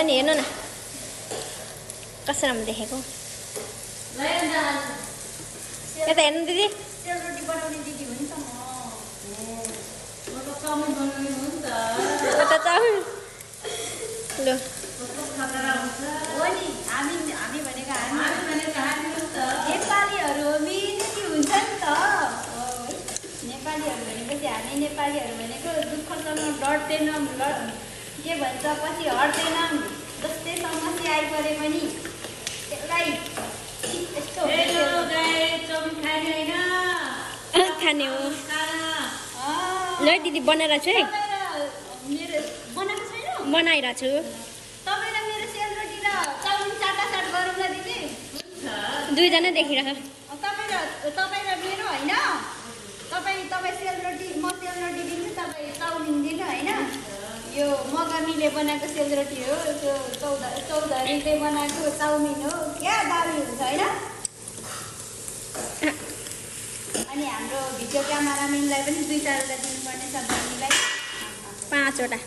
नि हेर्नु न कस्तो राम्रो देखेको यता हेर्नु दिदी सेलरोटी बनाउने दिदी हो नि त म त चाउमिन बनाउने हो नि त यता चाउमिन ल हो नि हामी भनेको हामी हो त नेपालीहरू मिहिनेती हुन्छ नि त नेपालीहरू भनेपछि हामी नेपालीहरू भनेको दुःखसँग डट्दैनौँ के भन्छ पछि हट्दैनौँ जस्तै समस्या आइपरे पनि त्यसलाई यस्तो चाउमिन खाने होइन खाने हो ल दिदी बनाएर छु है मेरो बनाएको छैन बनाइरहेको छु तपाईँ र मेरो सेलरोटी र चाउमिन चाटाचाट गरौँ न दिदी दुईजना देखिरह तपाईँ र मेरो होइन तपाईँ सेलरोटी म सेलरोटी दिन्छु तपाईँ चाउमिन दिनु होइन यो मगर्नीले बनाएको सेलरोटी हो त्यो चौधरीले बनाएको चाउमिन हो क्या दामी हुन्छ होइन अनि हाम्रो भिडियो क्यामेराम्यानलाई पनि 2-4 वटा दिनुपर्ने छ बहिनीलाई 5 वटा